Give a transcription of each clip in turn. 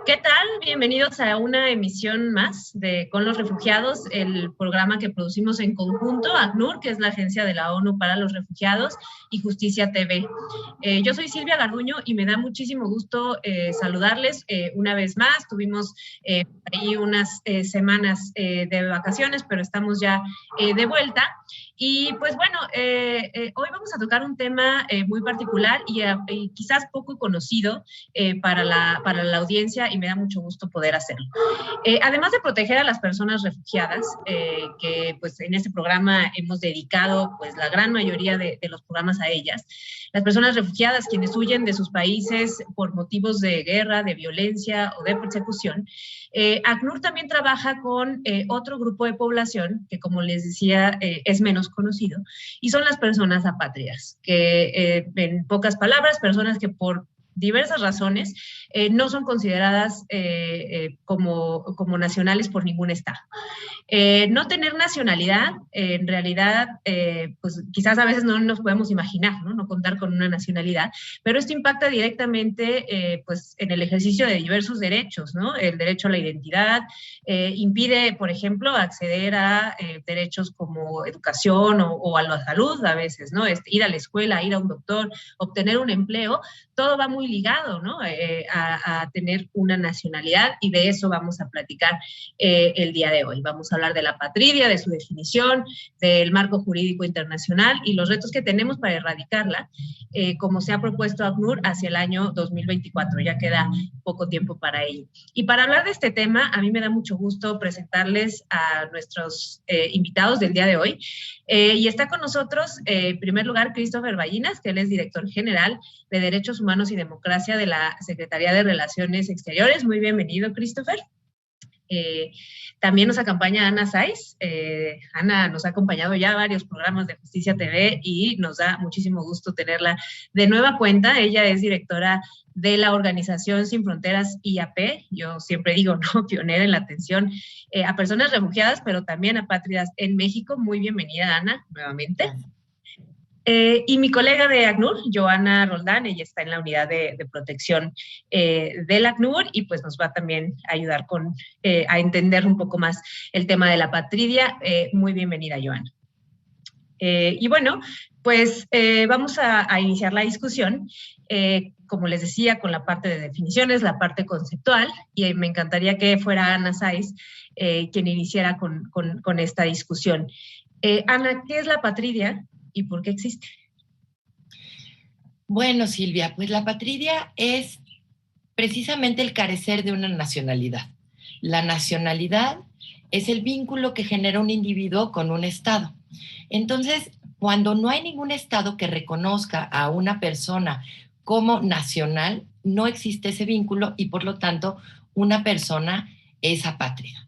¿Qué tal? Bienvenidos a una emisión más de Con los Refugiados, el programa que producimos en conjunto, ACNUR, que es la Agencia de la ONU para los Refugiados, y Justicia TV. Yo soy Silvia Garduño y me da muchísimo gusto saludarles una vez más. Tuvimos ahí unas semanas de vacaciones, pero estamos ya de vuelta. Y pues bueno, hoy vamos a tocar un tema muy particular y quizás poco conocido para la audiencia, y me da mucho gusto poder hacerlo. Además de proteger a las personas refugiadas, que pues en este programa hemos dedicado pues la gran mayoría de los programas a ellas, las personas refugiadas quienes huyen de sus países por motivos de guerra, de violencia o de persecución, ACNUR también trabaja con otro grupo de población que, como les decía, es menos conocido, y son las personas apátridas, que en pocas palabras, personas que por diversas razones no son consideradas como nacionales por ningún Estado. No tener nacionalidad, en realidad, pues quizás a veces no nos podemos imaginar, ¿no? No contar con una nacionalidad, pero esto impacta directamente pues en el ejercicio de diversos derechos, ¿no? El derecho a la identidad, impide, por ejemplo, acceder a derechos como educación o a la salud a veces, ¿no? Ir a la escuela, ir a un doctor, obtener un empleo, todo va muy ligado, ¿no? A tener una nacionalidad, y de eso vamos a platicar el día de hoy. Vamos a hablar de la apatridia, de su definición, del marco jurídico internacional y los retos que tenemos para erradicarla, como se ha propuesto ACNUR hacia el año 2024. Ya queda poco tiempo para ello. Y para hablar de este tema, a mí me da mucho gusto presentarles a nuestros invitados del día de hoy. Y está con nosotros, en primer lugar, Christopher Ballinas, que él es director general de Derechos Humanos y Democracia de la Secretaría de Relaciones Exteriores. Muy bienvenido, Christopher. También nos acompaña Ana Saiz. Ana nos ha acompañado ya a varios programas de Justicia TV y nos da muchísimo gusto tenerla de nueva cuenta. Ella es directora de la organización Sin Fronteras IAP, yo siempre digo, ¿no?, pionera en la atención a personas refugiadas, pero también apátridas en México. Muy bienvenida, Ana, nuevamente. Y mi colega de ACNUR, Joana Roldán, ella está en la unidad de protección del ACNUR, y pues nos va también a ayudar a entender un poco más el tema de la apatridia. Muy bienvenida, Joana. Y bueno, pues vamos a iniciar la discusión, como les decía, con la parte de definiciones, la parte conceptual, y me encantaría que fuera Ana Saiz quien iniciara con esta discusión. Ana, ¿qué es la apatridia y por qué existe? Bueno, Silvia, pues la apatridia es precisamente el carecer de una nacionalidad. La nacionalidad es el vínculo que genera un individuo con un Estado. Entonces, cuando no hay ningún Estado que reconozca a una persona como nacional, no existe ese vínculo y, por lo tanto, una persona es apátrida.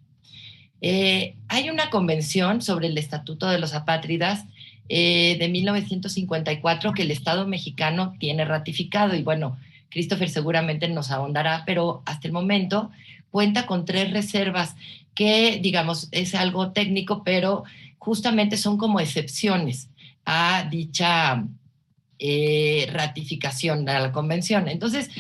Hay una convención sobre el Estatuto de los Apátridas de 1954 que el Estado mexicano tiene ratificado, y bueno, Christopher seguramente nos ahondará, pero hasta el momento cuenta con 3 reservas que, digamos, es algo técnico, pero justamente son como excepciones a dicha ratificación de la convención. Entonces,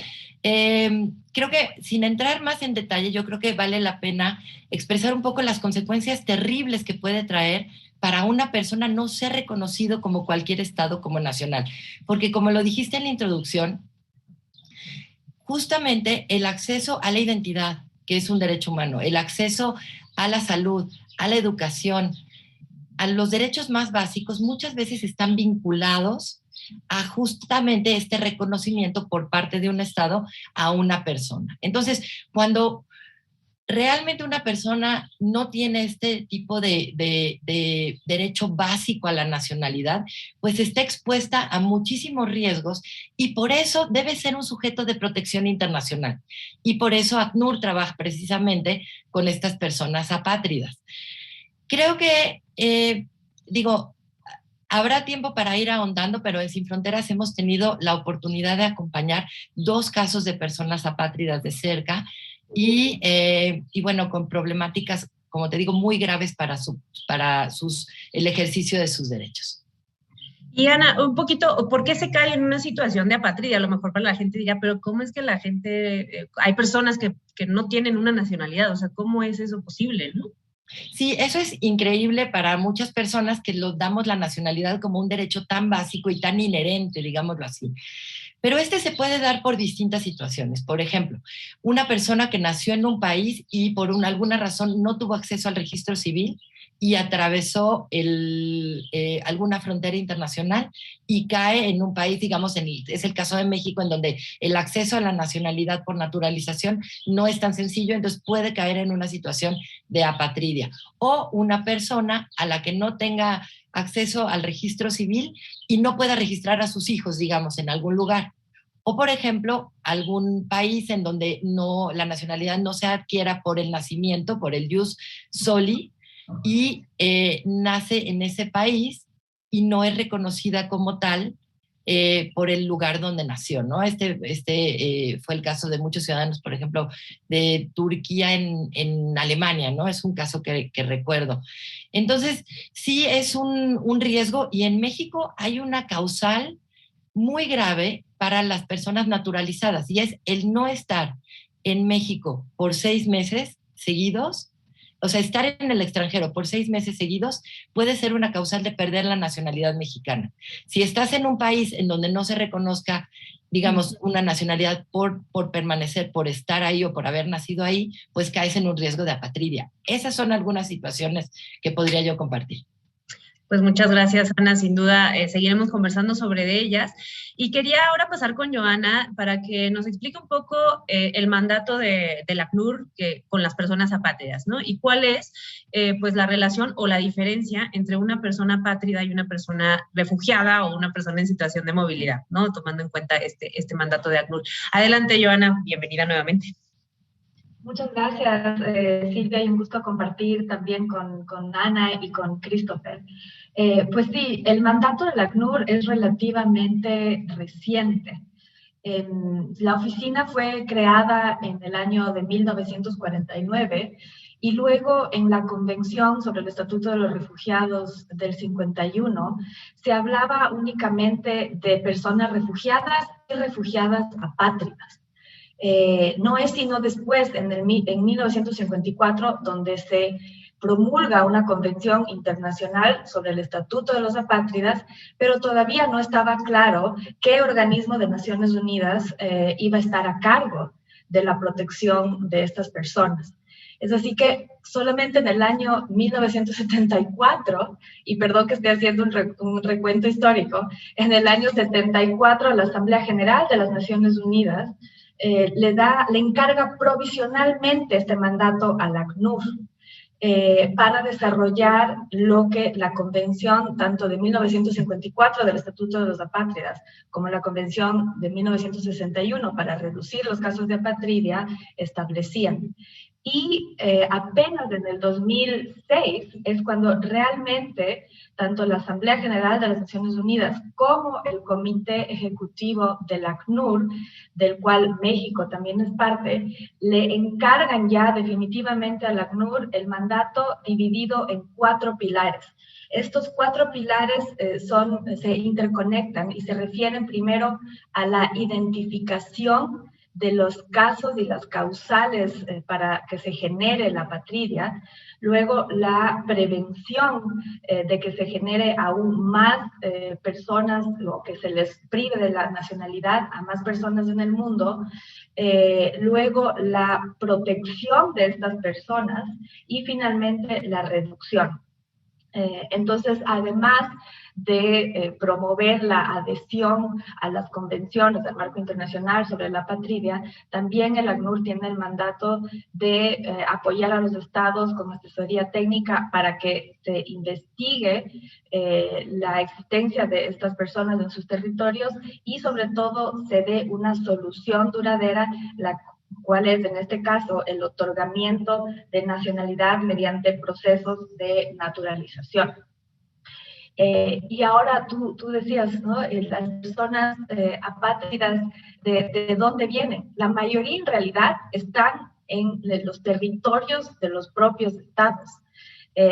creo que sin entrar más en detalle, yo creo que vale la pena expresar un poco las consecuencias terribles que puede traer para una persona no ser reconocido como cualquier Estado como nacional. Porque como lo dijiste en la introducción, justamente el acceso a la identidad, que es un derecho humano, el acceso a la salud, a la educación, a los derechos más básicos, muchas veces están vinculados a justamente este reconocimiento por parte de un Estado a una persona. Entonces, cuando realmente una persona no tiene este tipo de derecho básico a la nacionalidad, pues está expuesta a muchísimos riesgos, y por eso debe ser un sujeto de protección internacional. Y por eso ACNUR trabaja precisamente con estas personas apátridas. Creo que, habrá tiempo para ir ahondando, pero en Sin Fronteras hemos tenido la oportunidad de acompañar 2 casos de personas apátridas de cerca, y bueno, con problemáticas, como te digo, muy graves para el ejercicio de sus derechos. Y Ana, un poquito, ¿por qué se cae en una situación de apatridia? A lo mejor para la gente dirá, pero ¿cómo es que la gente, hay personas que no tienen una nacionalidad? O sea, ¿cómo es eso posible, no? Sí, eso es increíble para muchas personas que los damos la nacionalidad como un derecho tan básico y tan inherente, digámoslo así. Pero este se puede dar por distintas situaciones. Por ejemplo, una persona que nació en un país y por alguna razón no tuvo acceso al registro civil y atravesó alguna frontera internacional y cae en un país, digamos, es el caso de México, en donde el acceso a la nacionalidad por naturalización no es tan sencillo, entonces puede caer en una situación de apatridia. O una persona a la que no tenga acceso al registro civil y no pueda registrar a sus hijos, digamos, en algún lugar. O, por ejemplo, algún país en donde la nacionalidad no se adquiera por el nacimiento, por el jus soli, y nace en ese país y no es reconocida como tal por el lugar donde nació, ¿no? Fue el caso de muchos ciudadanos, por ejemplo, de Turquía en Alemania, ¿no? Es un caso que recuerdo. Entonces, sí es un riesgo, y en México hay una causal muy grave para las personas naturalizadas, y es el no estar en México por 6 meses seguidos. O sea, estar en el extranjero por 6 meses seguidos puede ser una causal de perder la nacionalidad mexicana. Si estás en un país en donde no se reconozca, digamos, una nacionalidad por permanecer, por estar ahí o por haber nacido ahí, pues caes en un riesgo de apatridia. Esas son algunas situaciones que podría yo compartir. Pues muchas gracias, Ana. Sin duda, seguiremos conversando sobre ellas. Y quería ahora pasar con Joana para que nos explique un poco el mandato del ACNUR con las personas apátridas, ¿no? Y cuál es, pues, la relación o la diferencia entre una persona apátrida y una persona refugiada o una persona en situación de movilidad, ¿no? Tomando en cuenta este mandato de ACNUR. Adelante, Joana. Bienvenida nuevamente. Muchas gracias, Silvia, y un gusto compartir también con Ana y con Christopher. Pues sí, el mandato del ACNUR es relativamente reciente. La oficina fue creada en el año de 1949 y luego en la Convención sobre el Estatuto de los Refugiados del 51 se hablaba únicamente de personas refugiadas y refugiadas apátridas. No es sino después, en 1954, donde se promulga una convención internacional sobre el Estatuto de los Apátridas, pero todavía no estaba claro qué organismo de Naciones Unidas iba a estar a cargo de la protección de estas personas. Es así que solamente en el año 1974, y perdón que esté haciendo un recuento histórico, en el año 74 la Asamblea General de las Naciones Unidas le encarga provisionalmente este mandato al ACNUR para desarrollar lo que la Convención tanto de 1954 del Estatuto de los Apátridas como la Convención de 1961 para reducir los casos de apatridia establecían. Y apenas en el 2006 es cuando realmente tanto la Asamblea General de las Naciones Unidas como el Comité Ejecutivo del ACNUR, del cual México también es parte, le encargan ya definitivamente al ACNUR el mandato dividido en 4 pilares. Estos 4 pilares se interconectan y se refieren primero a la identificación de los casos y las causales para que se genere la apatridia, luego la prevención de que se genere aún más personas o que se les prive de la nacionalidad a más personas en el mundo, luego la protección de estas personas y finalmente la reducción. Entonces, además de promover la adhesión a las convenciones del marco internacional sobre la apatridia, también el ACNUR tiene el mandato de apoyar a los estados con asesoría técnica para que se investigue la existencia de estas personas en sus territorios y sobre todo se dé una solución duradera, cuál es en este caso el otorgamiento de nacionalidad mediante procesos de naturalización. Y ahora tú decías, ¿no? Las personas apátridas, ¿de dónde vienen? La mayoría en realidad están en los territorios de los propios estados.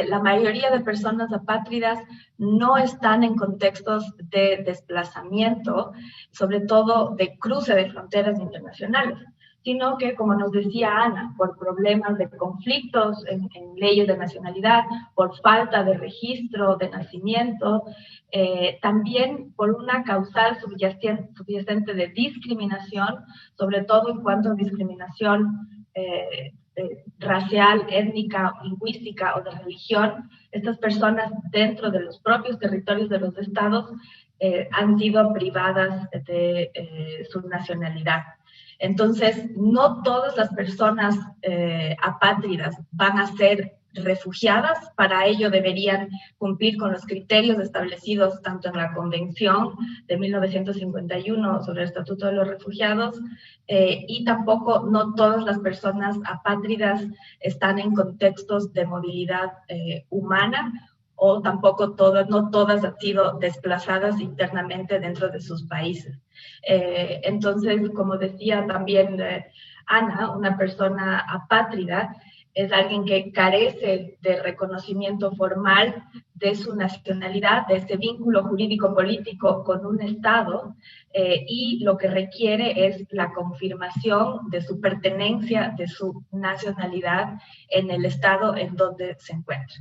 La mayoría de personas apátridas no están en contextos de desplazamiento, sobre todo de cruce de fronteras internacionales, sino que, como nos decía Ana, por problemas de conflictos en leyes de nacionalidad, por falta de registro de nacimiento, también por una causal subyacente de discriminación, sobre todo en cuanto a discriminación racial, étnica, lingüística o de religión. Estas personas dentro de los propios territorios de los estados han sido privadas de su nacionalidad. Entonces, no todas las personas apátridas van a ser refugiadas, para ello deberían cumplir con los criterios establecidos tanto en la Convención de 1951 sobre el Estatuto de los Refugiados, y tampoco no todas las personas apátridas están en contextos de movilidad humana, o tampoco no todas han sido desplazadas internamente dentro de sus países. Entonces, como decía también Ana, una persona apátrida es alguien que carece de reconocimiento formal de su nacionalidad, de ese vínculo jurídico-político con un Estado, y lo que requiere es la confirmación de su pertenencia, de su nacionalidad en el Estado en donde se encuentra.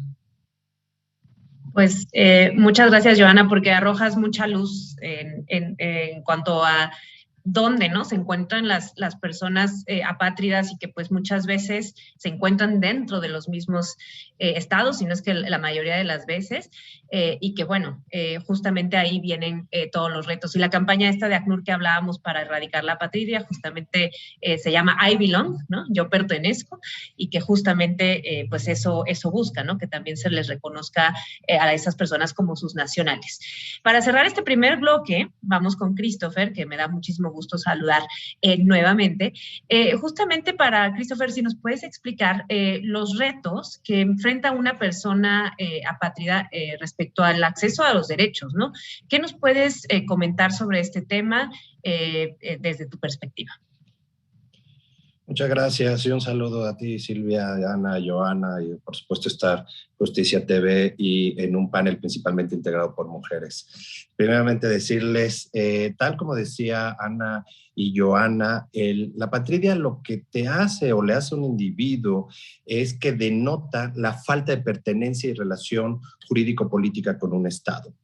Pues muchas gracias, Joana, porque arrojas mucha luz en cuanto a dónde, ¿no?, se encuentran las personas apátridas, y que pues muchas veces se encuentran dentro de los mismos estados, si no es que la mayoría de las veces, y que bueno, justamente ahí vienen todos los retos. Y la campaña esta de ACNUR que hablábamos para erradicar la apatridia, justamente se llama I Belong, ¿no?, yo pertenezco, y que justamente pues eso busca, ¿no?, que también se les reconozca a esas personas como sus nacionales. Para cerrar este primer bloque, vamos con Christopher, que me da muchísimo gusto saludar nuevamente. Justamente para Christopher, si nos puedes explicar los retos que enfrenta una persona apátrida respecto al acceso a los derechos, ¿no? ¿Qué nos puedes comentar sobre este tema desde tu perspectiva? Muchas gracias y un saludo a ti, Silvia, Ana, Joana, y por supuesto estar Justicia TV y en un panel principalmente integrado por mujeres. Primeramente decirles, tal como decía Ana y Joana, la apatridia lo que te hace o le hace a un individuo es que denota la falta de pertenencia y relación jurídico-política con un Estado.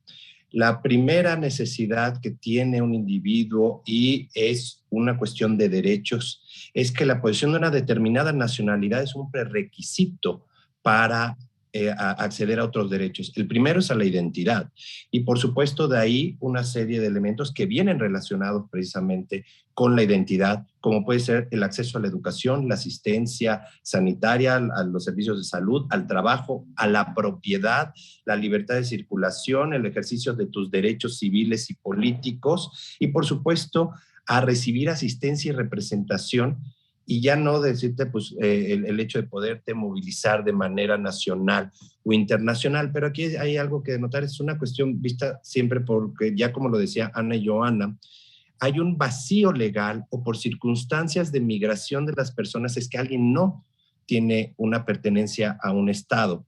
La primera necesidad que tiene un individuo, y es una cuestión de derechos, es que la posesión de una determinada nacionalidad es un prerequisito para acceder a otros derechos. El primero es a la identidad, y por supuesto de ahí una serie de elementos que vienen relacionados precisamente con la identidad, como puede ser el acceso a la educación, la asistencia sanitaria, a los servicios de salud, al trabajo, a la propiedad, la libertad de circulación, el ejercicio de tus derechos civiles y políticos, y por supuesto a recibir asistencia y representación, y ya no decirte pues, el hecho de poderte movilizar de manera nacional o internacional. Pero aquí hay algo que denotar, es una cuestión vista siempre porque, ya como lo decía Ana y Joana, hay un vacío legal o por circunstancias de migración de las personas, es que alguien no tiene una pertenencia a un Estado.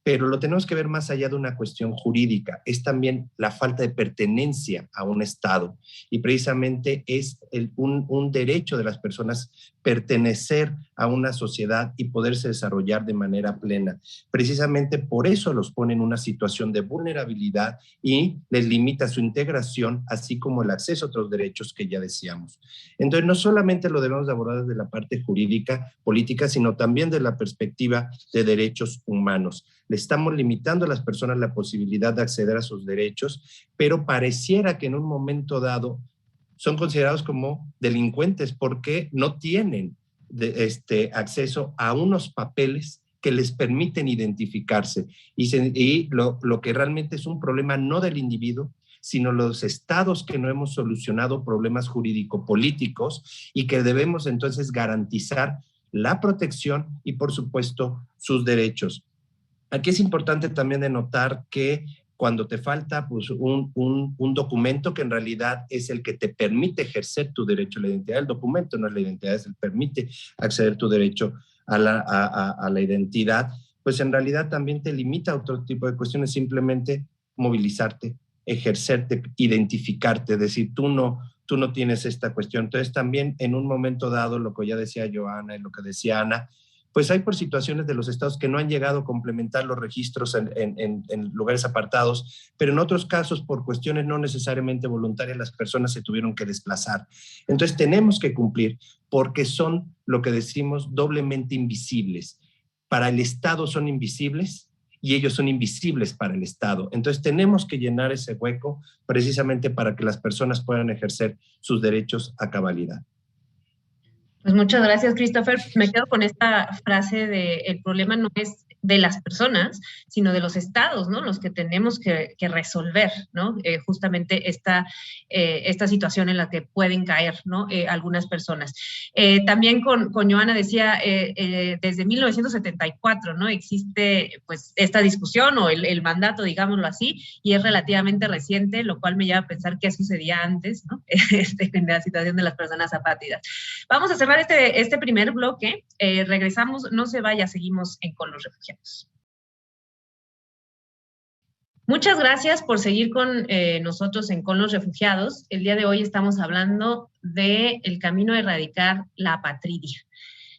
Pero lo tenemos que ver más allá de una cuestión jurídica, es también la falta de pertenencia a un Estado, y precisamente es un derecho de las personas pertenecer a una sociedad y poderse desarrollar de manera plena. Precisamente por eso los pone en una situación de vulnerabilidad y les limita su integración, así como el acceso a otros derechos que ya decíamos. Entonces, no solamente lo debemos abordar desde la parte jurídica, política, sino también de la perspectiva de derechos humanos. Le estamos limitando a las personas la posibilidad de acceder a sus derechos, pero pareciera que en un momento dado son considerados como delincuentes porque no tienen acceso a unos papeles que les permiten identificarse. Y lo que realmente es un problema no del individuo, sino los estados que no hemos solucionado problemas jurídico-políticos, y que debemos entonces garantizar la protección y, por supuesto, sus derechos. Aquí es importante también denotar que cuando te falta pues, un documento que en realidad es el que te permite ejercer tu derecho a la identidad, el documento no es la identidad, es el que permite acceder tu derecho a la identidad, pues en realidad también te limita a otro tipo de cuestiones, simplemente movilizarte, ejercerte, identificarte, decir, tú no tienes esta cuestión. Entonces también en un momento dado, lo que ya decía Joana y lo que decía Ana, pues hay por situaciones de los estados que no han llegado a complementar los registros en lugares apartados, pero en otros casos, por cuestiones no necesariamente voluntarias, las personas se tuvieron que desplazar. Entonces tenemos que cumplir, porque son, lo que decimos, doblemente invisibles. Para el Estado son invisibles y ellos son invisibles para el Estado. Entonces tenemos que llenar ese hueco precisamente para que las personas puedan ejercer sus derechos a cabalidad. Pues muchas gracias, Christopher. Me quedo con esta frase de el problema no es de las personas, sino de los estados, ¿no? Los que tenemos que resolver, ¿no? Justamente esta situación en la que pueden caer, ¿no? Algunas personas. También con Joana decía, desde 1974, ¿no? Existe, pues, esta discusión o el mandato, digámoslo así, y es relativamente reciente, lo cual me lleva a pensar qué sucedía antes, ¿no? En la situación de las personas apátridas. Vamos a cerrar este primer bloque. Regresamos, no se vaya, seguimos Con los Refugiados. Muchas gracias por seguir con nosotros Con los Refugiados. El día de hoy estamos hablando del camino a erradicar la apatridia.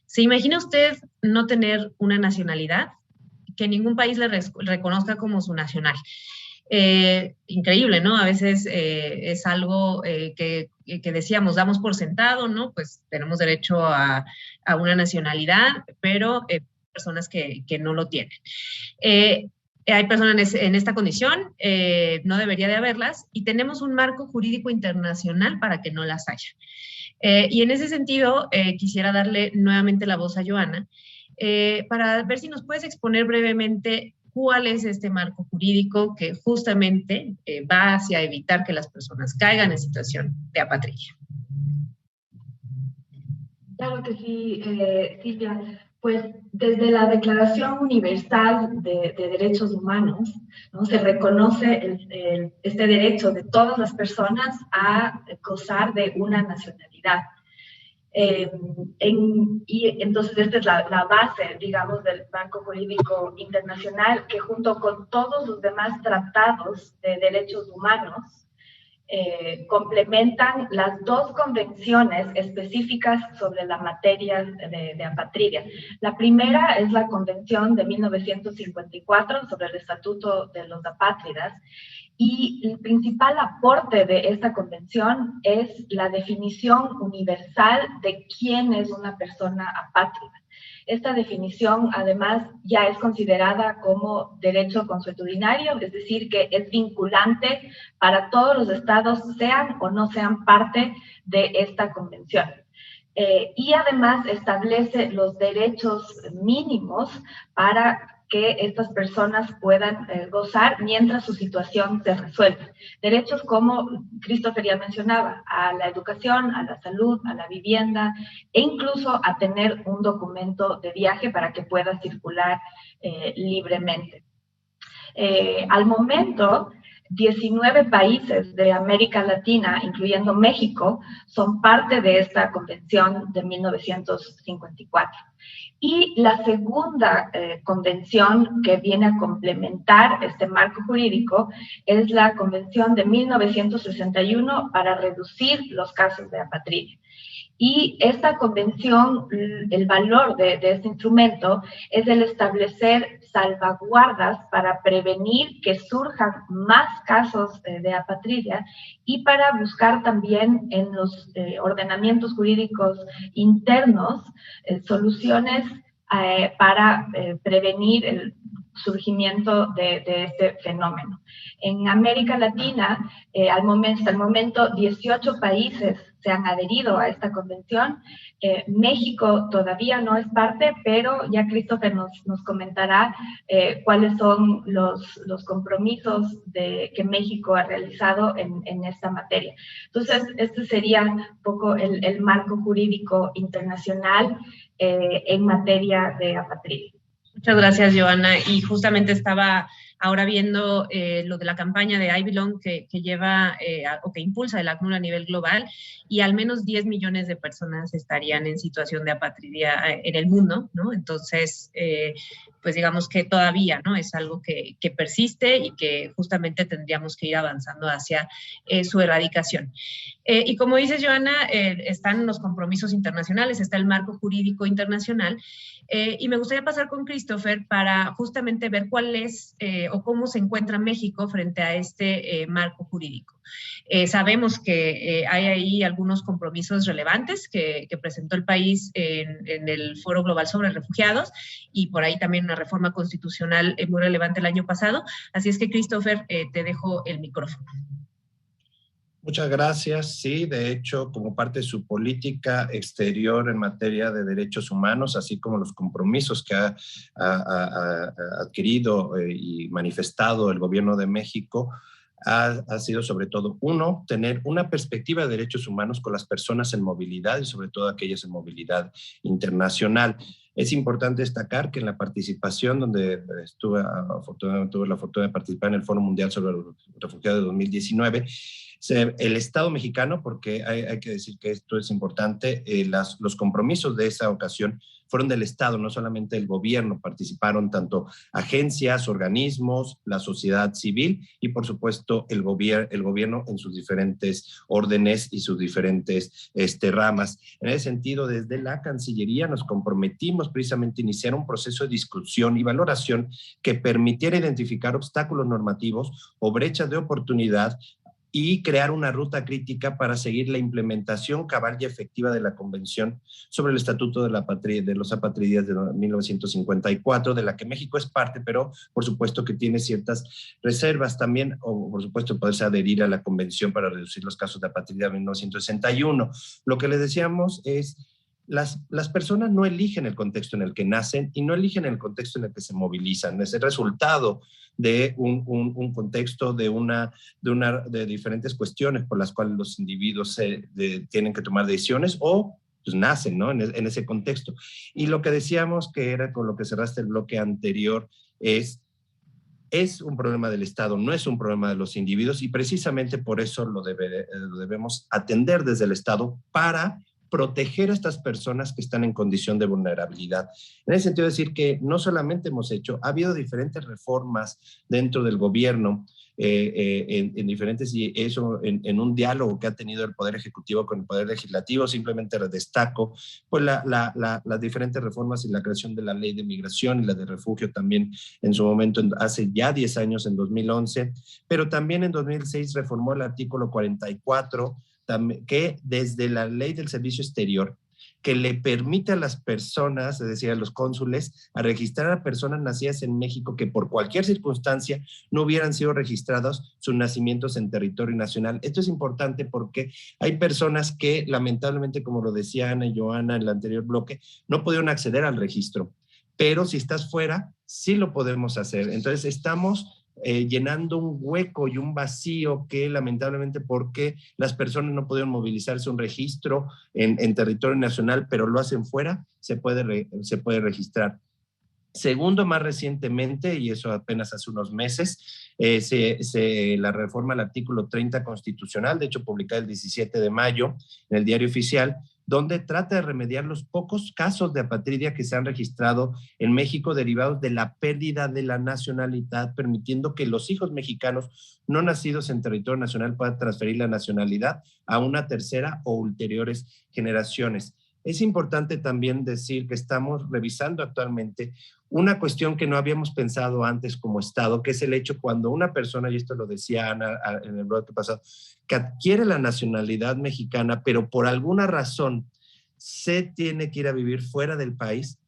¿Se imagina usted no tener una nacionalidad? Que ningún país le reconozca como su nacional. Increíble, ¿no? A veces es algo que decíamos, damos por sentado, ¿no? Pues tenemos derecho a una nacionalidad, pero personas que no lo tienen. Hay personas en esta condición, no debería de haberlas, y tenemos un marco jurídico internacional para que no las haya. Y en ese sentido, quisiera darle nuevamente la voz a Joana, para ver si nos puedes exponer brevemente cuál es este marco jurídico que justamente va hacia evitar que las personas caigan en situación de apatridia. Claro que sí, Silvia. Pues desde la Declaración Universal de Derechos Humanos, ¿no? Se reconoce este derecho de todas las personas a gozar de una nacionalidad. Y entonces esta es la base, digamos, del marco jurídico internacional, que junto con todos los demás tratados de derechos humanos complementan las dos convenciones específicas sobre la materia de apatridia. La primera es la Convención de 1954 sobre el Estatuto de los Apátridas, y el principal aporte de esta convención es la definición universal de quién es una persona apátrida. Esta definición, además, ya es considerada como derecho consuetudinario, es decir, que es vinculante para todos los estados, sean o no sean parte de esta convención. Y además establece los derechos mínimos para que estas personas puedan gozar mientras su situación se resuelve. Derechos como Christopher ya mencionaba, a la educación, a la salud, a la vivienda, e incluso a tener un documento de viaje para que pueda circular libremente. Al momento, 19 países de América Latina, incluyendo México, son parte de esta convención de 1954. Y la segunda convención que viene a complementar este marco jurídico es la Convención de 1961 para reducir los casos de apatridia. Y esta convención, el valor de este instrumento es el establecer salvaguardas para prevenir que surjan más casos de apatridia y para buscar también en los ordenamientos jurídicos internos soluciones para prevenir el surgimiento de este fenómeno. En América Latina, hasta el momento, 18 países se han adherido a esta convención. México todavía no es parte, pero ya Christopher nos comentará cuáles son los compromisos que México ha realizado en esta materia. Entonces, este sería un poco el marco jurídico internacional en materia de apatridia. Muchas gracias, Joana. Y justamente estaba Ahora viendo lo de la campaña de I Belong que lleva o que impulsa el ACNUR a nivel global, y al menos 10 millones de personas estarían en situación de apatridia en el mundo, ¿no? Entonces, pues digamos que todavía, ¿no? Es algo que persiste y que justamente tendríamos que ir avanzando hacia su erradicación. Y como dices, Joana, están los compromisos internacionales, está el marco jurídico internacional, y me gustaría pasar con Christopher para justamente ver cuál es o cómo se encuentra México frente a este marco jurídico. Sabemos que hay ahí algunos compromisos relevantes que presentó el país en el Foro Global sobre Refugiados, y por ahí también una reforma constitucional muy relevante el año pasado. Así es que, Christopher, te dejo el micrófono. Muchas gracias. Sí, de hecho, como parte de su política exterior en materia de derechos humanos, así como los compromisos que ha adquirido y manifestado el gobierno de México, ha sido sobre todo, uno, tener una perspectiva de derechos humanos con las personas en movilidad y sobre todo aquellas en movilidad internacional. Es importante destacar que en la participación, donde tuve la fortuna de participar en el Foro Mundial sobre los Refugiados de 2019, el Estado mexicano, porque hay que decir que esto es importante, los compromisos de esa ocasión fueron del Estado, no solamente del gobierno. Participaron tanto agencias, organismos, la sociedad civil y, por supuesto, el gobierno en sus diferentes órdenes y sus diferentes ramas. En ese sentido, desde la Cancillería nos comprometimos precisamente a iniciar un proceso de discusión y valoración que permitiera identificar obstáculos normativos o brechas de oportunidad y crear una ruta crítica para seguir la implementación cabal y efectiva de la Convención sobre el Estatuto de los Apátridas de 1954, de la que México es parte, pero por supuesto que tiene ciertas reservas también, o por supuesto poderse adherir a la Convención para reducir los casos de apatría de 1961. Lo que les decíamos es, las personas no eligen el contexto en el que nacen y no eligen el contexto en el que se movilizan. Es el resultado de un contexto, de diferentes cuestiones por las cuales los individuos tienen que tomar decisiones o pues nacen, ¿no? en ese contexto. Y lo que decíamos, que era con lo que cerraste el bloque anterior, es un problema del Estado, no es un problema de los individuos, y precisamente por eso lo debemos atender desde el Estado para proteger a estas personas que están en condición de vulnerabilidad. En ese sentido, decir que no solamente ha habido diferentes reformas dentro del gobierno, en diferentes, y eso en un diálogo que ha tenido el Poder Ejecutivo con el Poder Legislativo. Simplemente destaco pues las diferentes reformas y la creación de la Ley de Migración y la de Refugio también en su momento, hace ya 10 años, en 2011, pero también en 2006 reformó el artículo 44, que desde la Ley del Servicio Exterior, que le permite a las personas, es decir, a los cónsules, a registrar a personas nacidas en México que por cualquier circunstancia no hubieran sido registrados sus nacimientos en territorio nacional. Esto es importante porque hay personas que, lamentablemente, como lo decía Ana y Joana en el anterior bloque, no pudieron acceder al registro, pero si estás fuera, sí lo podemos hacer. Entonces, estamos llenando un hueco y un vacío que lamentablemente, porque las personas no pudieron movilizarse un registro en territorio nacional, pero lo hacen fuera, se puede registrar. Segundo, más recientemente, y eso apenas hace unos meses, la reforma al artículo 30 constitucional, de hecho publicada el 17 de mayo en el Diario Oficial, donde trata de remediar los pocos casos de apatridia que se han registrado en México derivados de la pérdida de la nacionalidad, permitiendo que los hijos mexicanos no nacidos en territorio nacional puedan transferir la nacionalidad a una tercera o ulteriores generaciones. Es importante también decir que estamos revisando actualmente una cuestión que no habíamos pensado antes como Estado, que es el hecho cuando una persona, y esto lo decía Ana en el bloque pasado, que adquiere la nacionalidad mexicana, pero por alguna razón se tiene que ir a vivir fuera del país,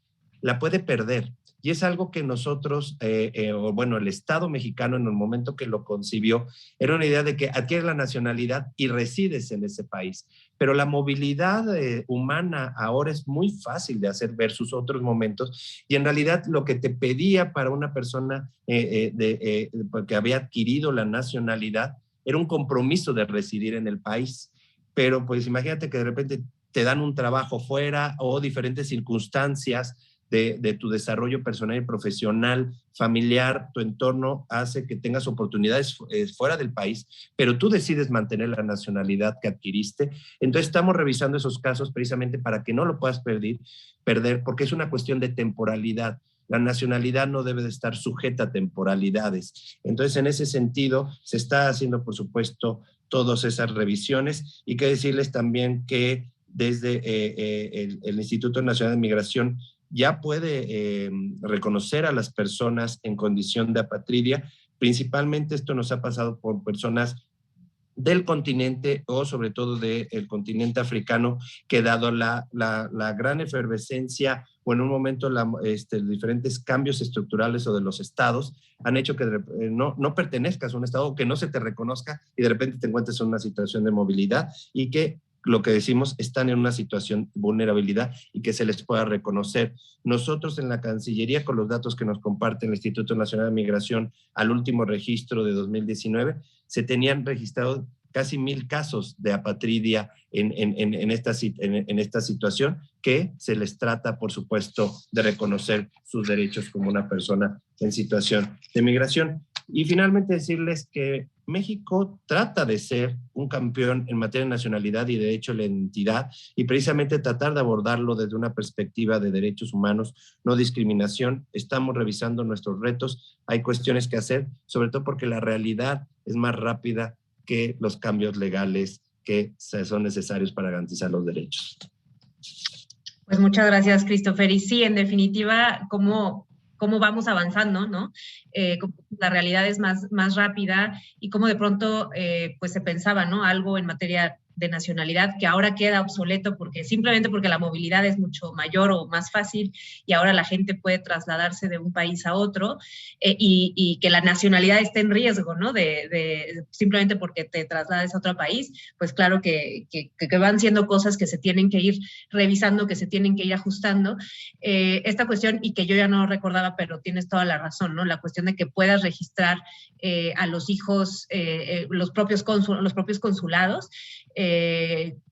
la puede perder. Y es algo que nosotros, el Estado mexicano en el momento que lo concibió, era una idea de que adquiere la nacionalidad y resides en ese país. Pero la movilidad humana ahora es muy fácil de hacer versus otros momentos. Y en realidad lo que te pedía para una persona que había adquirido la nacionalidad era un compromiso de residir en el país. Pero pues imagínate que de repente te dan un trabajo fuera o diferentes circunstancias de tu desarrollo personal y profesional, familiar, tu entorno hace que tengas oportunidades fuera del país, pero tú decides mantener la nacionalidad que adquiriste. Entonces estamos revisando esos casos precisamente para que no lo puedas perder, porque es una cuestión de temporalidad. La nacionalidad no debe de estar sujeta a temporalidades. Entonces, en ese sentido, se está haciendo, por supuesto, todas esas revisiones, y que decirles también que desde el Instituto Nacional de Migración ya puede reconocer a las personas en condición de apatridia. Principalmente esto nos ha pasado por personas del continente, o sobre todo del continente africano, que dado la gran efervescencia o en un momento diferentes cambios estructurales o de los estados, han hecho que no pertenezcas a un estado, o que no se te reconozca, y de repente te encuentres en una situación de movilidad, y que lo que decimos, están en una situación de vulnerabilidad y que se les pueda reconocer. Nosotros en la Cancillería, con los datos que nos comparte el Instituto Nacional de Migración, al último registro de 2019, se tenían registrado casi 1,000 casos de apatridia en esta situación, que se les trata, por supuesto, de reconocer sus derechos como una persona en situación de migración. Y finalmente decirles que México trata de ser un campeón en materia de nacionalidad y derecho a la identidad, y precisamente tratar de abordarlo desde una perspectiva de derechos humanos, no discriminación. Estamos revisando nuestros retos, hay cuestiones que hacer, sobre todo porque la realidad es más rápida que los cambios legales que son necesarios para garantizar los derechos. Pues muchas gracias, Christopher. Y sí, en definitiva, cómo vamos avanzando, ¿no? La realidad es más rápida, y cómo de pronto pues se pensaba, ¿no?, algo en materia de nacionalidad que ahora queda obsoleto simplemente porque la movilidad es mucho mayor o más fácil, y ahora la gente puede trasladarse de un país a otro, y que la nacionalidad esté en riesgo, ¿no? Simplemente porque te traslades a otro país. Pues claro que van siendo cosas que se tienen que ir revisando, que se tienen que ir ajustando. Esta cuestión, y que yo ya no recordaba, pero tienes toda la razón, ¿no? La cuestión de que puedas registrar a los hijos, los propios consulados.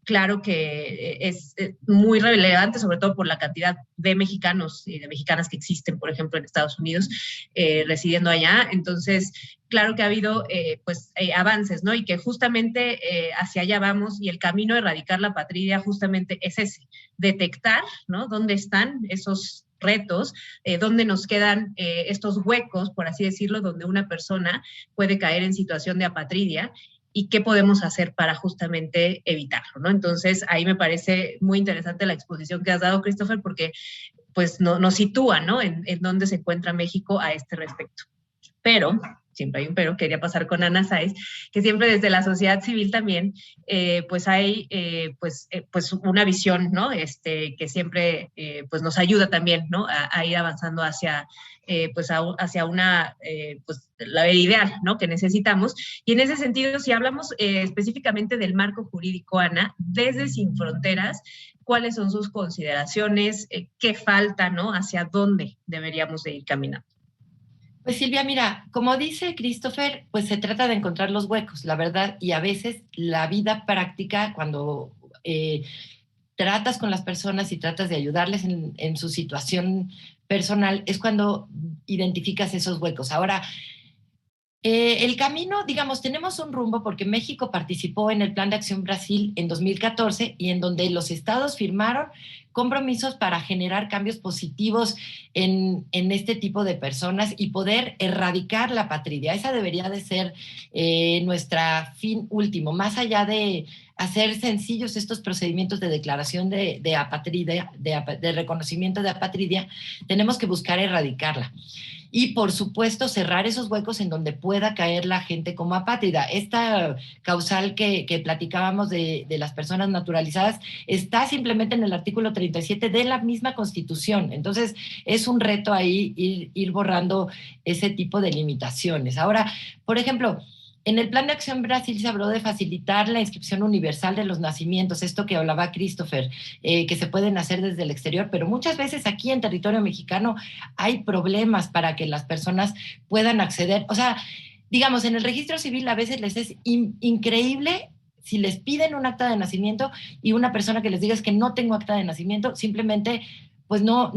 Claro que es muy relevante, sobre todo por la cantidad de mexicanos y de mexicanas que existen, por ejemplo, en Estados Unidos, residiendo allá. Entonces, claro que ha habido avances, ¿no? Y que justamente hacia allá vamos, y el camino a erradicar la apatridia justamente es ese: detectar, ¿no?, dónde están esos retos, dónde nos quedan estos huecos, por así decirlo, donde una persona puede caer en situación de apatridia, y qué podemos hacer para justamente evitarlo, ¿no? Entonces, ahí me parece muy interesante la exposición que has dado, Christopher, porque pues nos sitúa, ¿no?, en dónde se encuentra México a este respecto. Pero, siempre hay un pero, quería pasar con Ana Sáez, que siempre desde la sociedad civil también, pues hay pues una visión, ¿no?, que siempre pues nos ayuda también, ¿no?, a ir avanzando hacia una, pues la ideal, ¿no?, que necesitamos. Y en ese sentido, si hablamos específicamente del marco jurídico, Ana, desde Sin Fronteras, ¿cuáles son sus consideraciones? ¿Qué falta, ¿no?, hacia dónde deberíamos de ir caminando? Pues Silvia, mira, como dice Christopher, pues se trata de encontrar los huecos, la verdad, y a veces la vida práctica, cuando tratas con las personas y tratas de ayudarles en su situación personal, es cuando identificas esos huecos. Ahora, el camino, digamos, tenemos un rumbo porque México participó en el Plan de Acción Brasil en 2014, y en donde los estados firmaron compromisos para generar cambios positivos en este tipo de personas y poder erradicar la apatridia. Esa debería de ser nuestra fin último, más allá de hacer sencillos estos procedimientos de declaración de apatridia, de reconocimiento de apatridia. Tenemos que buscar erradicarla. Y, por supuesto, cerrar esos huecos en donde pueda caer la gente como apátrida. Esta causal que platicábamos de las personas naturalizadas está simplemente en el artículo 37 de la misma Constitución. Entonces, es un reto ahí ir borrando ese tipo de limitaciones. Ahora, por ejemplo, en el Plan de Acción Brasil se habló de facilitar la inscripción universal de los nacimientos, esto que hablaba Christopher, que se pueden hacer desde el exterior, pero muchas veces aquí en territorio mexicano hay problemas para que las personas puedan acceder. O sea, digamos, en el registro civil a veces les es increíble si les piden un acta de nacimiento, y una persona que les diga es que no tengo acta de nacimiento, simplemente pues no,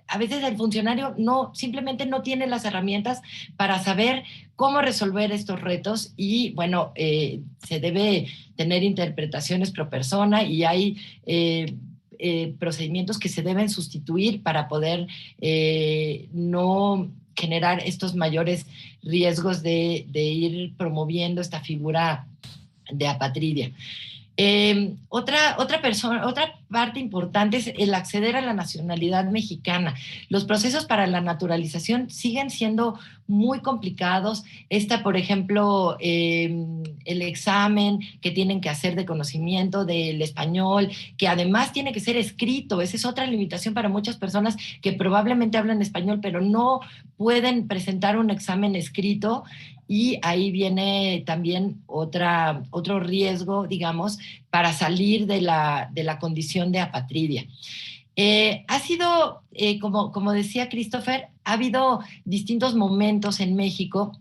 a veces el funcionario simplemente no tiene las herramientas para saber cómo resolver estos retos y, bueno, se debe tener interpretaciones pro persona y hay procedimientos que se deben sustituir para poder no generar estos mayores riesgos de ir promoviendo esta figura de apatridia. Otra parte importante es el acceder a la nacionalidad mexicana. Los procesos para la naturalización siguen siendo muy complicados. Por ejemplo, el examen que tienen que hacer de conocimiento del español, que además tiene que ser escrito. Esa es otra limitación para muchas personas que probablemente hablan español, pero no pueden presentar un examen escrito. Y ahí viene también otro riesgo, digamos, para salir de la condición de apatridia. Ha sido, como decía Christopher, ha habido distintos momentos en México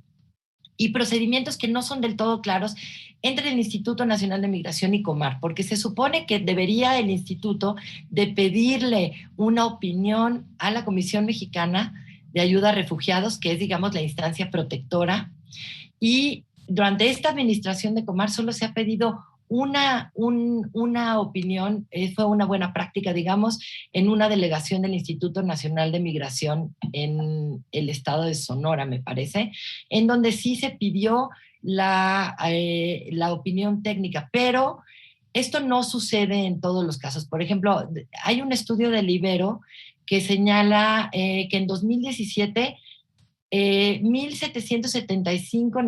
y procedimientos que no son del todo claros entre el Instituto Nacional de Migración y Comar, porque se supone que debería el instituto de pedirle una opinión a la Comisión Mexicana de Ayuda a Refugiados, que es, digamos, la instancia protectora. Y durante esta administración de Comar solo se ha pedido una opinión, fue una buena práctica, digamos, en una delegación del Instituto Nacional de Migración en el estado de Sonora, me parece, en donde sí se pidió la opinión técnica, pero esto no sucede en todos los casos. Por ejemplo, hay un estudio del Ibero que señala que en 2017 1,775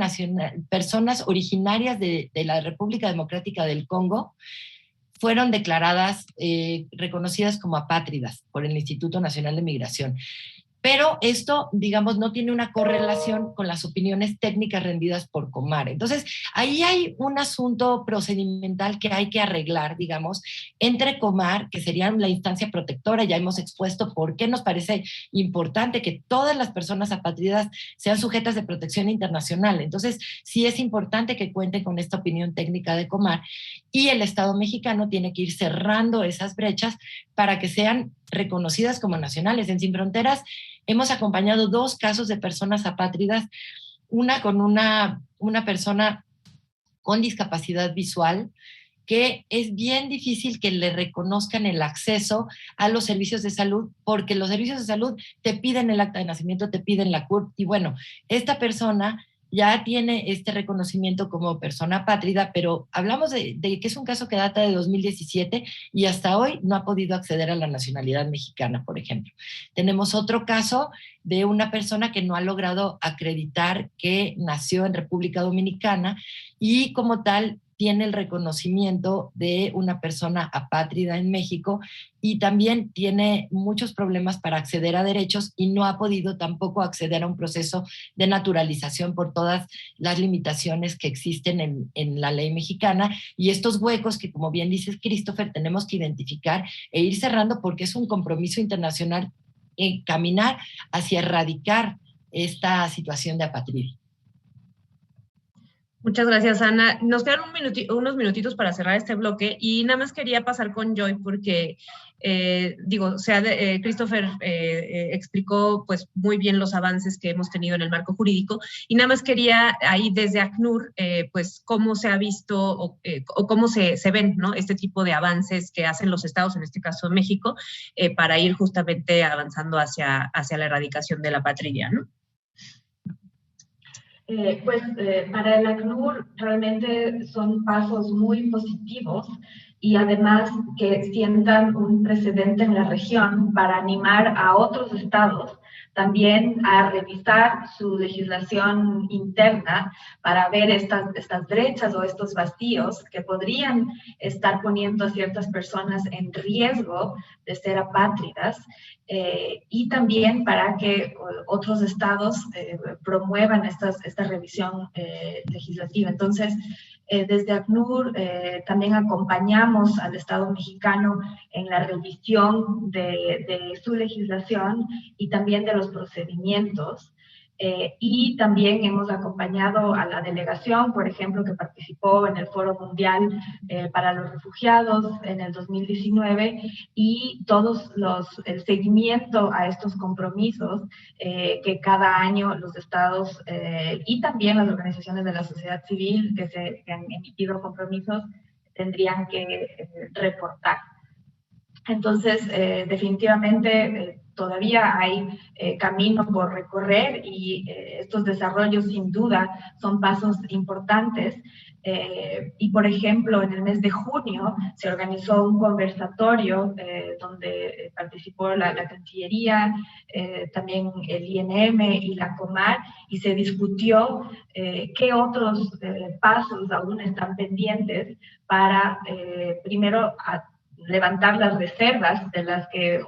personas originarias de la República Democrática del Congo fueron declaradas, reconocidas como apátridas por el Instituto Nacional de Migración. Pero esto, digamos, no tiene una correlación con las opiniones técnicas rendidas por Comar. Entonces, ahí hay un asunto procedimental que hay que arreglar, digamos, entre Comar, que sería la instancia protectora. Ya hemos expuesto por qué nos parece importante que todas las personas apátridas sean sujetas de protección internacional. Entonces, sí es importante que cuenten con esta opinión técnica de Comar, y el Estado mexicano tiene que ir cerrando esas brechas para que sean reconocidas como nacionales. En Sin Fronteras hemos acompañado 2 casos de personas apátridas, una con una persona con discapacidad visual, que es bien difícil que le reconozcan el acceso a los servicios de salud, porque los servicios de salud te piden el acta de nacimiento, te piden la CURP, y bueno, esta persona ya tiene este reconocimiento como persona apátrida, pero hablamos de que es un caso que data de 2017 y hasta hoy no ha podido acceder a la nacionalidad mexicana, por ejemplo. Tenemos otro caso de una persona que no ha logrado acreditar que nació en República Dominicana y como tal tiene el reconocimiento de una persona apátrida en México y también tiene muchos problemas para acceder a derechos y no ha podido tampoco acceder a un proceso de naturalización por todas las limitaciones que existen en la ley mexicana, y estos huecos que, como bien dices, Christopher, tenemos que identificar e ir cerrando, porque es un compromiso internacional en caminar hacia erradicar esta situación de apatridia. Muchas gracias, Ana. Nos quedan unos minutitos para cerrar este bloque y nada más quería pasar con Joy porque, Christopher explicó pues muy bien los avances que hemos tenido en el marco jurídico y nada más quería ahí desde ACNUR pues cómo se ha visto o cómo se ven, ¿no?, este tipo de avances que hacen los estados, en este caso México, para ir justamente avanzando hacia la erradicación de la apatridia, ¿no? Para el ACNUR realmente son pasos muy positivos y además que sientan un precedente en la región para animar a otros estados también a revisar su legislación interna para ver estas brechas o estos vacíos que podrían estar poniendo a ciertas personas en riesgo de ser apátridas, y también para que otros estados promuevan esta revisión legislativa. Entonces, desde ACNUR también acompañamos al Estado mexicano en la revisión de su legislación y también de los procedimientos. Y también hemos acompañado a la delegación, por ejemplo, que participó en el Foro Mundial para los Refugiados en el 2019, y el seguimiento a estos compromisos que cada año los estados y también las organizaciones de la sociedad civil que han emitido compromisos tendrían que reportar. Entonces, definitivamente todavía hay camino por recorrer, y estos desarrollos sin duda son pasos importantes. Y por ejemplo, en el mes de junio se organizó un conversatorio donde participó la Cancillería, también el INM y la Comar, y se discutió qué otros pasos aún están pendientes para, primero, levantar las reservas de las que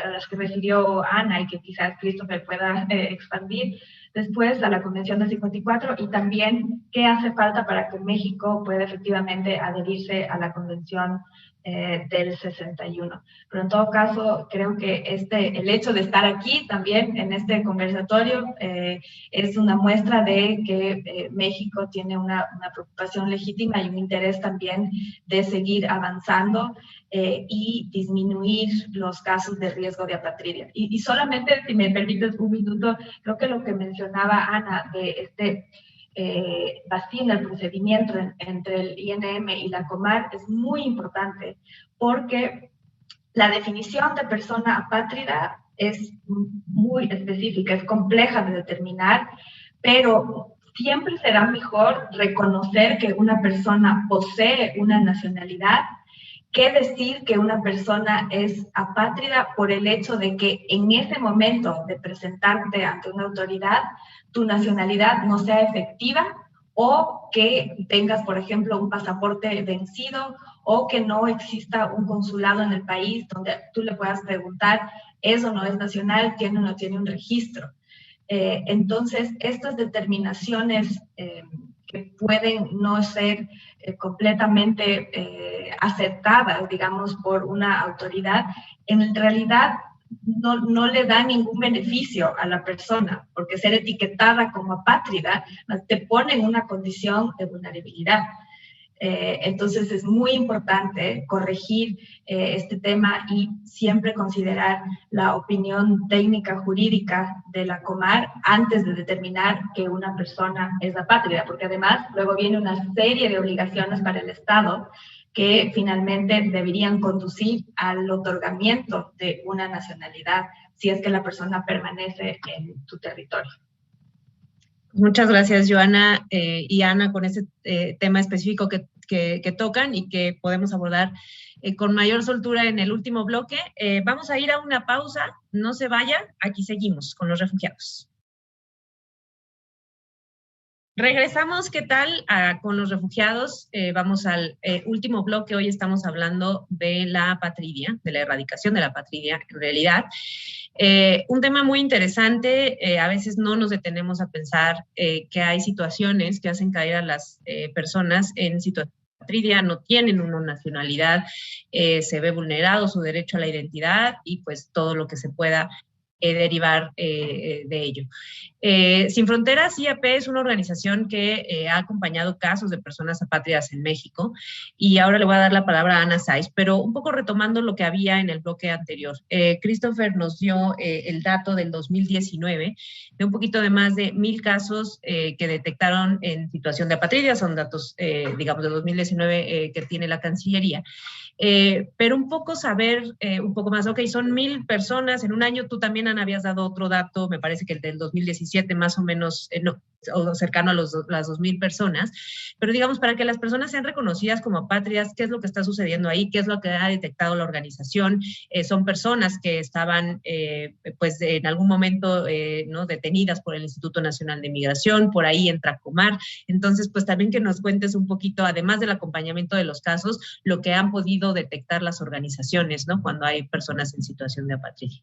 a las que refirió Ana y que quizás Christopher pueda expandir, después a la Convención del 54, y también qué hace falta para que México pueda efectivamente adherirse a la Convención del 61. Pero en todo caso, creo que el hecho de estar aquí también en este conversatorio es una muestra de que México tiene una preocupación legítima y un interés también de seguir avanzando y disminuir los casos de riesgo de apatridia. Y solamente, si me permites un minuto, creo que lo que mencionaba Ana de vacío en el procedimiento entre el INM y la Comar es muy importante, porque la definición de persona apátrida es muy específica, es compleja de determinar, pero siempre será mejor reconocer que una persona posee una nacionalidad que decir que una persona es apátrida por el hecho de que en ese momento de presentarte ante una autoridad, tu nacionalidad no sea efectiva, o que tengas, por ejemplo, un pasaporte vencido, o que no exista un consulado en el país donde tú le puedas preguntar, ¿es o no es nacional? ¿Tiene o no tiene un registro? Entonces, estas determinaciones que pueden no ser completamente aceptadas, digamos, por una autoridad, en realidad no le da ningún beneficio a la persona, porque ser etiquetada como apátrida te pone en una condición de vulnerabilidad. Entonces es muy importante corregir este tema y siempre considerar la opinión técnica jurídica de la Comar antes de determinar que una persona es apátrida, porque además luego viene una serie de obligaciones para el Estado que finalmente deberían conducir al otorgamiento de una nacionalidad si es que la persona permanece en tu territorio. Muchas gracias, Joana y Ana, con este tema específico que tocan y que podemos abordar con mayor soltura en el último bloque. Vamos a ir a una pausa, no se vayan, aquí seguimos con los refugiados. Regresamos, ¿qué tal? Con los refugiados, vamos al último bloque. Hoy estamos hablando de la apatridia, de la erradicación de la apatridia, en realidad. Un tema muy interesante, a veces no nos detenemos a pensar que hay situaciones que hacen caer a las personas en situación de apatridia, no tienen una nacionalidad, se ve vulnerado su derecho a la identidad y pues todo lo que se pueda derivar de ello. Sin Fronteras, IAP, es una organización que ha acompañado casos de personas apátridas en México, y ahora le voy a dar la palabra a Ana Saiz, pero un poco retomando lo que había en el bloque anterior. Christopher nos dio el dato del 2019, de un poquito de más de 1,000 casos que detectaron en situación de apatridia, son datos, digamos, de 2019 que tiene la Cancillería. Pero un poco saber, un poco más, ok, son 1,000 personas en un año. Tú también, Ana, habías dado otro dato, me parece que el del 2017, más o menos, o cercano a las 2,000 personas, pero digamos, para que las personas sean reconocidas como apátridas, ¿qué es lo que está sucediendo ahí? ¿Qué es lo que ha detectado la organización? Son personas que estaban, pues, en algún momento, ¿no?, detenidas por el Instituto Nacional de Migración, por ahí entra Comar. Entonces, pues, también que nos cuentes un poquito, además del acompañamiento de los casos, lo que han podido detectar las organizaciones, ¿no?, cuando hay personas en situación de apatridia.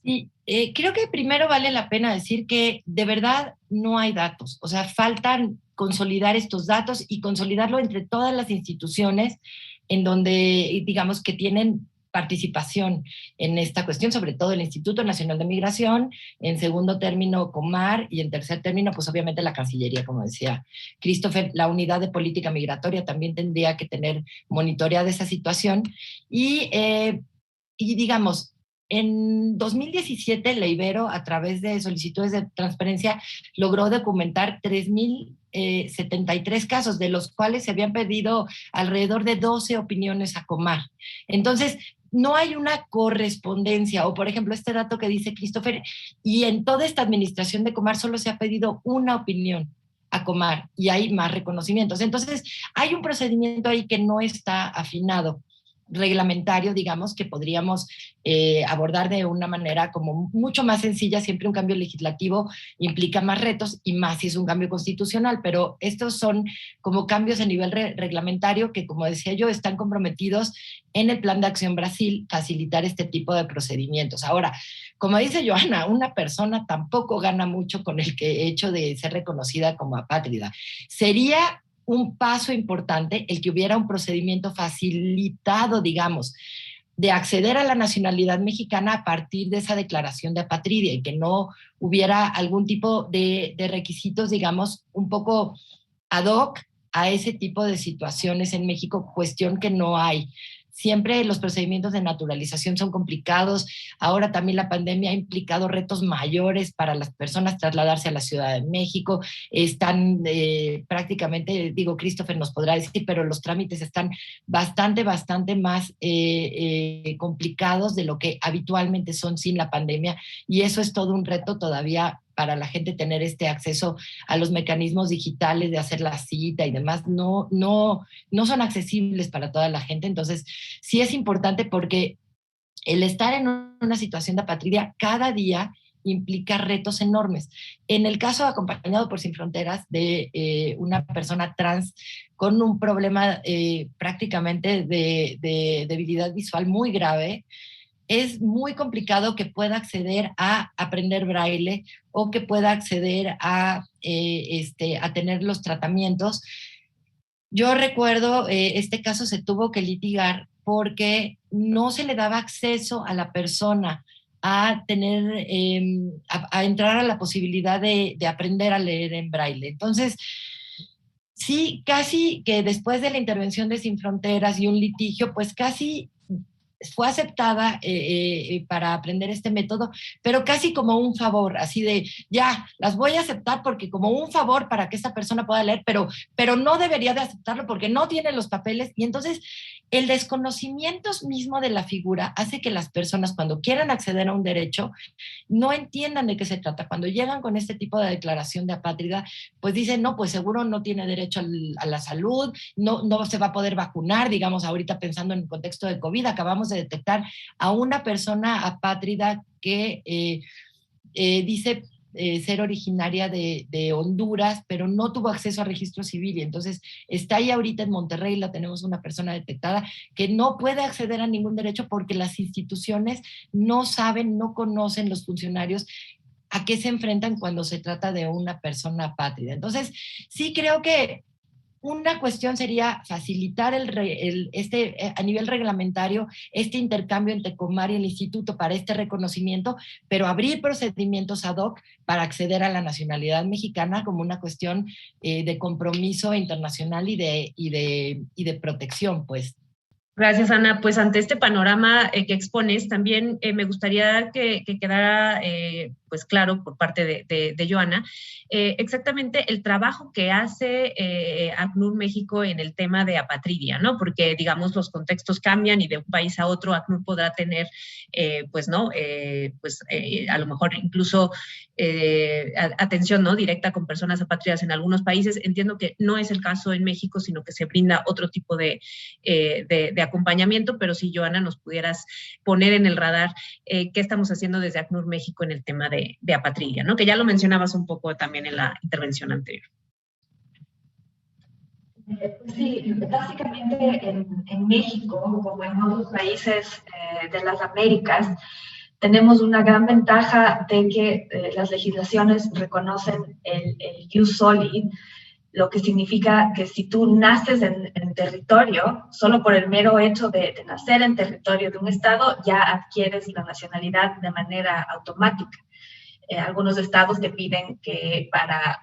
Sí, creo que primero vale la pena decir que de verdad no hay datos, o sea, faltan consolidar estos datos y consolidarlo entre todas las instituciones en donde, digamos, que tienen participación en esta cuestión, sobre todo el Instituto Nacional de Migración, en segundo término Comar, y en tercer término, pues obviamente la Cancillería, como decía Christopher. La unidad de política migratoria también tendría que tener monitoreada esa situación, y digamos, en 2017 la Ibero, a través de solicitudes de transparencia, logró documentar 3.073 casos, de los cuales se habían pedido alrededor de 12 opiniones a Comar. Entonces, no hay una correspondencia, o por ejemplo, este dato que dice Christopher, y en toda esta administración de Comar solo se ha pedido una opinión a Comar, y hay más reconocimientos. Entonces, hay un procedimiento ahí que no está afinado, reglamentario, digamos, que podríamos abordar de una manera como mucho más sencilla. Siempre un cambio legislativo implica más retos, y más si es un cambio constitucional, pero estos son como cambios a nivel reglamentario que, como decía yo, están comprometidos en el Plan de Acción Brasil, facilitar este tipo de procedimientos. Ahora, como dice Joana, una persona tampoco gana mucho con el hecho de ser reconocida como apátrida. Sería un paso importante el que hubiera un procedimiento facilitado, digamos, de acceder a la nacionalidad mexicana a partir de esa declaración de apatridia, y que no hubiera algún tipo de requisitos, digamos, un poco ad hoc a ese tipo de situaciones en México, cuestión que no hay. Siempre los procedimientos de naturalización son complicados. Ahora también la pandemia ha implicado retos mayores para las personas trasladarse a la Ciudad de México. Están prácticamente, digo, Christopher nos podrá decir, pero los trámites están bastante más complicados de lo que habitualmente son sin la pandemia, y eso es todo un reto todavía para la gente, tener este acceso a los mecanismos digitales de hacer la cita y demás. No son accesibles para toda la gente. Entonces, sí es importante, porque el estar en una situación de apatridia cada día implica retos enormes. En el caso acompañado por Sin Fronteras de una persona trans con un problema prácticamente de debilidad visual muy grave, es muy complicado que pueda acceder a aprender braille, o que pueda acceder a tener los tratamientos. Yo recuerdo, este caso se tuvo que litigar porque no se le daba acceso a la persona a tener, a entrar a la posibilidad de aprender a leer en braille. Entonces, sí, casi que después de la intervención de Sin Fronteras y un litigio, pues casi fue aceptada para aprender este método, pero casi como un favor, así de, ya, las voy a aceptar porque como un favor para que esta persona pueda leer, pero no debería de aceptarlo porque no tiene los papeles. Y entonces el desconocimiento mismo de la figura hace que las personas, cuando quieran acceder a un derecho, no entiendan de qué se trata. Cuando llegan con este tipo de declaración de apátrida, pues dicen, no, pues seguro no tiene derecho a la salud, no se va a poder vacunar. Digamos, ahorita pensando en el contexto de COVID, acabamos de detectar a una persona apátrida que dice ser originaria de Honduras, pero no tuvo acceso a registro civil, y entonces está ahí ahorita en Monterrey. La tenemos una persona detectada que no puede acceder a ningún derecho porque las instituciones no saben, no conocen los funcionarios a qué se enfrentan cuando se trata de una persona apátrida. Entonces, sí creo que una cuestión sería facilitar a nivel reglamentario este intercambio entre Comar y el Instituto para este reconocimiento, pero abrir procedimientos ad hoc para acceder a la nacionalidad mexicana como una cuestión de compromiso internacional y de protección, pues. Gracias, Ana. Pues ante este panorama que expones, también me gustaría que quedara pues claro por parte de Joana exactamente el trabajo que hace ACNUR México en el tema de apatridia, ¿no? Porque, digamos, los contextos cambian y de un país a otro ACNUR podrá tener, a lo mejor incluso atención, ¿no?, directa con personas apátridas en algunos países. Entiendo que no es el caso en México, sino que se brinda otro tipo de acompañamiento, pero si, Joana, nos pudieras poner en el radar qué estamos haciendo desde ACNUR México en el tema de apatridia, ¿no? Que ya lo mencionabas un poco también en la intervención anterior. Sí, básicamente en México, como en otros países de las Américas, tenemos una gran ventaja de que las legislaciones reconocen el jus soli, lo que significa que si tú naces en territorio, solo por el mero hecho de nacer en territorio de un estado, ya adquieres la nacionalidad de manera automática. Algunos estados te piden que para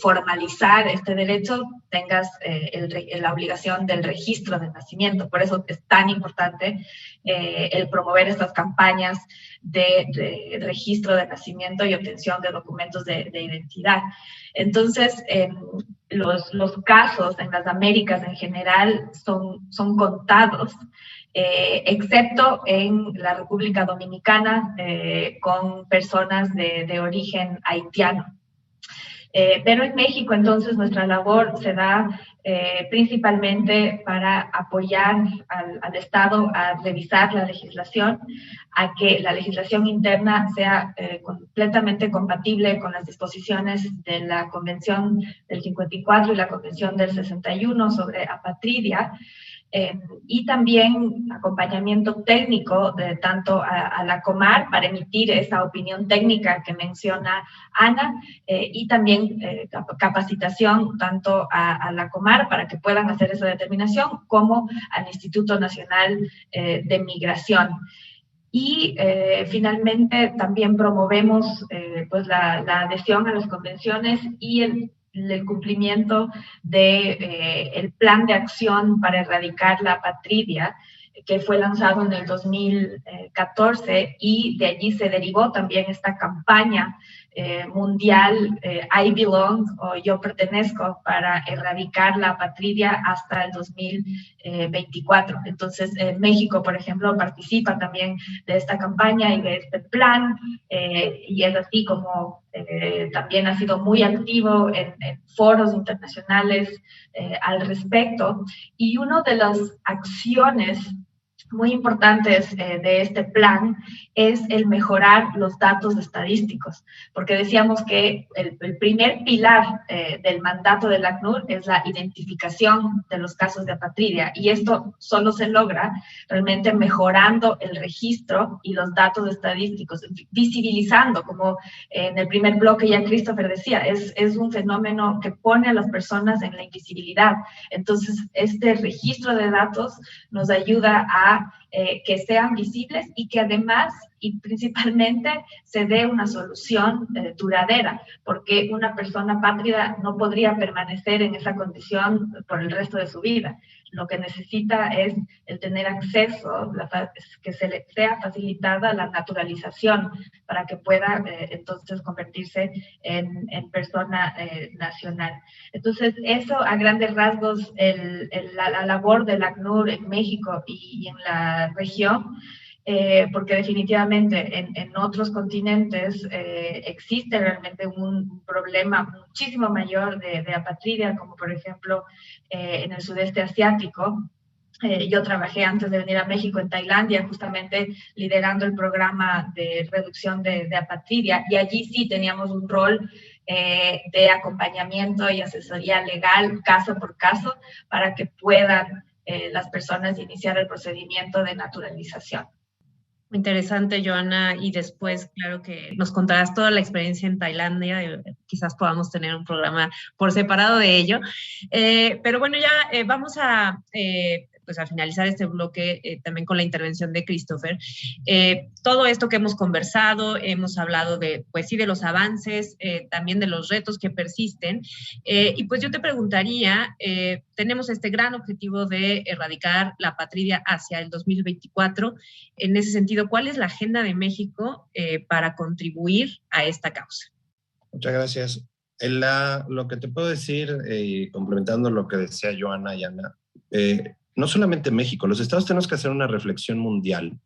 formalizar este derecho tengas la obligación del registro de nacimiento. Por eso es tan importante el promover estas campañas de registro de nacimiento y obtención de documentos de identidad. Entonces, los casos en las Américas en general son contados, excepto en la República Dominicana con personas de origen haitiano. Pero en México, entonces, nuestra labor se da principalmente para apoyar al Estado a revisar la legislación, a que la legislación interna sea completamente compatible con las disposiciones de la Convención del 54 y la Convención del 61 sobre apatridia, y también acompañamiento técnico tanto a la Comar para emitir esa opinión técnica que menciona Ana, y también capacitación tanto a la Comar para que puedan hacer esa determinación, como al Instituto Nacional de Migración. Y finalmente también promovemos pues la adhesión a las convenciones y el cumplimiento del plan de acción para erradicar la apatridia, que fue lanzado en el 2014, y de allí se derivó también esta campaña mundial I Belong, o Yo Pertenezco, para erradicar la apatridia hasta el 2024. Entonces, México, por ejemplo, participa también de esta campaña y de este plan, y es así como también ha sido muy activo en foros internacionales al respecto. Y una de las acciones muy importantes de este plan es el mejorar los datos estadísticos, porque decíamos que el primer pilar del mandato del ACNUR es la identificación de los casos de apatridia, y esto solo se logra realmente mejorando el registro y los datos estadísticos, visibilizando, como en el primer bloque ya Christopher decía, es un fenómeno que pone a las personas en la invisibilidad. Entonces, este registro de datos nos ayuda a que sean visibles y que además y principalmente se dé una solución duradera, porque una persona apátrida no podría permanecer en esa condición por el resto de su vida. Lo que necesita es el tener acceso, que se le sea facilitada la naturalización para que pueda entonces convertirse en persona nacional. Entonces, eso a grandes rasgos, la labor del ACNUR en México y en la región, porque definitivamente en otros continentes existe realmente un problema muchísimo mayor de apatridia, como por ejemplo en el sudeste asiático. Yo trabajé antes de venir a México en Tailandia, justamente liderando el programa de reducción de apatridia, y allí sí teníamos un rol de acompañamiento y asesoría legal caso por caso para que puedan las personas iniciar el procedimiento de naturalización. Muy interesante, Joana, y después, claro que nos contarás toda la experiencia en Tailandia, quizás podamos tener un programa por separado de ello, pero bueno, ya vamos a finalizar este bloque también con la intervención de Christopher. Todo esto que hemos conversado, hemos hablado de, pues sí, de los avances, también de los retos que persisten, y pues yo te preguntaría, tenemos este gran objetivo de erradicar la apatridia hacia el 2024. En ese sentido, ¿cuál es la agenda de México para contribuir a esta causa? Muchas gracias. Lo que te puedo decir, complementando lo que decía Joana y Ana, no solamente México, los estados tenemos que hacer una reflexión mundial,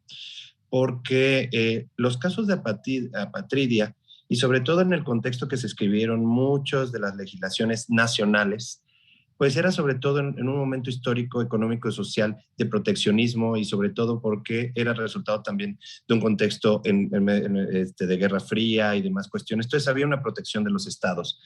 porque los casos de apatridia, y sobre todo en el contexto que se escribieron muchas de las legislaciones nacionales, pues era sobre todo en un momento histórico, económico y social de proteccionismo, y sobre todo porque era resultado también de un contexto de Guerra Fría y demás cuestiones. Entonces había una protección de los estados.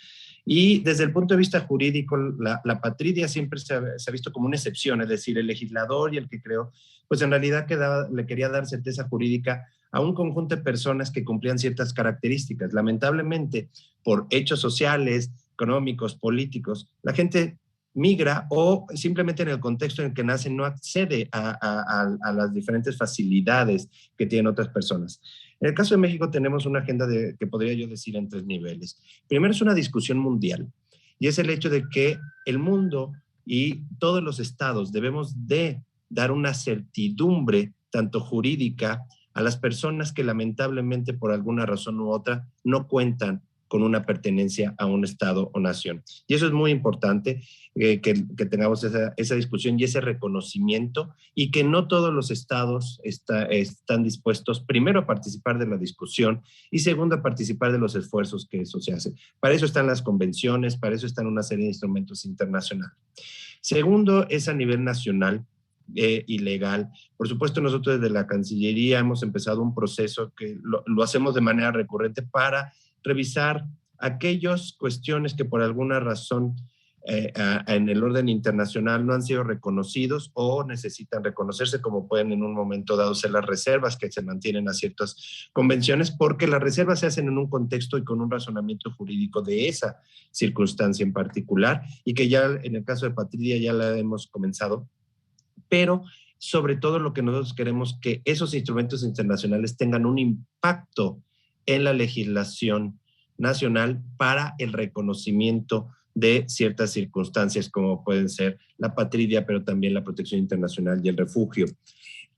Y desde el punto de vista jurídico, la apatridia siempre se ha visto como una excepción, es decir, el legislador y el que creó, pues en realidad le quería dar certeza jurídica a un conjunto de personas que cumplían ciertas características. Lamentablemente, por hechos sociales, económicos, políticos, la gente migra o simplemente en el contexto en el que nace no accede a las diferentes facilidades que tienen otras personas. En el caso de México tenemos una agenda que podría yo decir en 3 niveles. Primero es una discusión mundial y es el hecho de que el mundo y todos los estados debemos de dar una certidumbre tanto jurídica a las personas que lamentablemente por alguna razón u otra no cuentan con una pertenencia a un estado o nación. Y eso es muy importante, que tengamos esa discusión y ese reconocimiento, y que no todos los estados están dispuestos, primero, a participar de la discusión y segundo, a participar de los esfuerzos que eso se hace. Para eso están las convenciones, para eso están una serie de instrumentos internacionales. Segundo, es a nivel nacional y legal. Por supuesto, nosotros desde la Cancillería hemos empezado un proceso que lo hacemos de manera recurrente para revisar aquellas cuestiones que por alguna razón en el orden internacional no han sido reconocidos o necesitan reconocerse, como pueden en un momento dado ser las reservas que se mantienen a ciertas convenciones, porque las reservas se hacen en un contexto y con un razonamiento jurídico de esa circunstancia en particular, y que ya en el caso de Patridia ya la hemos comenzado, pero sobre todo lo que nosotros queremos que esos instrumentos internacionales tengan un impacto en la legislación nacional para el reconocimiento de ciertas circunstancias como pueden ser la patridia, pero también la protección internacional y el refugio.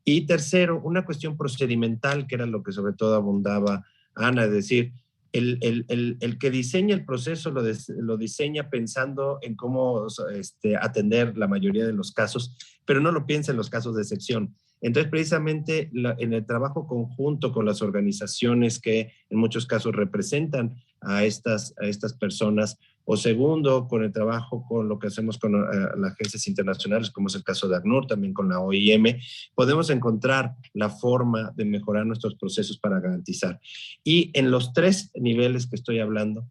Y tercero, una cuestión procedimental, que era lo que sobre todo abundaba Ana, es decir, el que diseña el proceso lo diseña pensando en cómo atender la mayoría de los casos, pero no lo piensa en los casos de excepción. Entonces, precisamente en el trabajo conjunto con las organizaciones que en muchos casos representan a estas personas, o segundo, con el trabajo con lo que hacemos con las agencias internacionales, como es el caso de ACNUR, también con la OIM, podemos encontrar la forma de mejorar nuestros procesos para garantizar. Y en los 3 niveles que estoy hablando,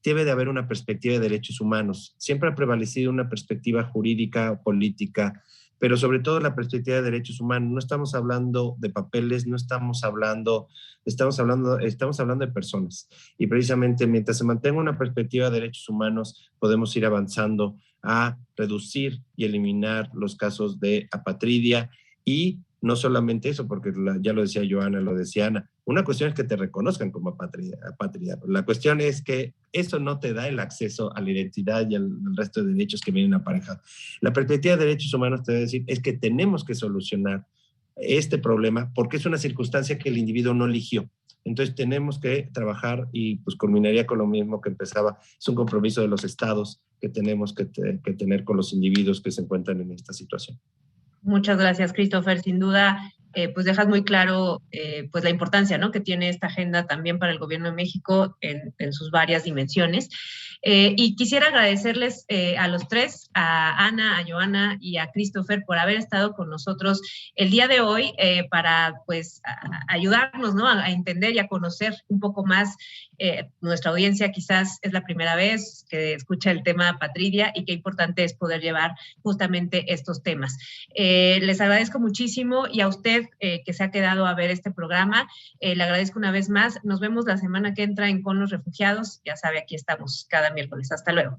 debe de haber una perspectiva de derechos humanos. Siempre ha prevalecido una perspectiva jurídica, política, pero sobre todo la perspectiva de derechos humanos. No estamos hablando de papeles, no estamos hablando de personas. Y precisamente mientras se mantenga una perspectiva de derechos humanos, podemos ir avanzando a reducir y eliminar los casos de apatridia. Y no solamente eso, porque ya lo decía Joana, lo decía Ana, una cuestión es que te reconozcan como apátrida. La cuestión es que eso no te da el acceso a la identidad y al resto de derechos que vienen aparejados. La perspectiva de derechos humanos te debe decir es que tenemos que solucionar este problema porque es una circunstancia que el individuo no eligió. Entonces tenemos que trabajar, y pues culminaría con lo mismo que empezaba, es un compromiso de los estados que tenemos que tener con los individuos que se encuentran en esta situación. Muchas gracias, Christopher. Sin duda, pues dejas muy claro pues la importancia, ¿no?, que tiene esta agenda también para el Gobierno de México en sus varias dimensiones. Y quisiera agradecerles a los 3, a Ana, a Joana y a Christopher, por haber estado con nosotros el día de hoy para pues ayudarnos, ¿no?, a entender y a conocer un poco más. Nuestra audiencia quizás es la primera vez que escucha el tema Patridia, y qué importante es poder llevar justamente estos temas. Les agradezco muchísimo, y a usted que se ha quedado a ver este programa, le agradezco una vez más. Nos vemos la semana que entra en Con los Refugiados. Ya sabe, aquí estamos cada miércoles. Hasta luego.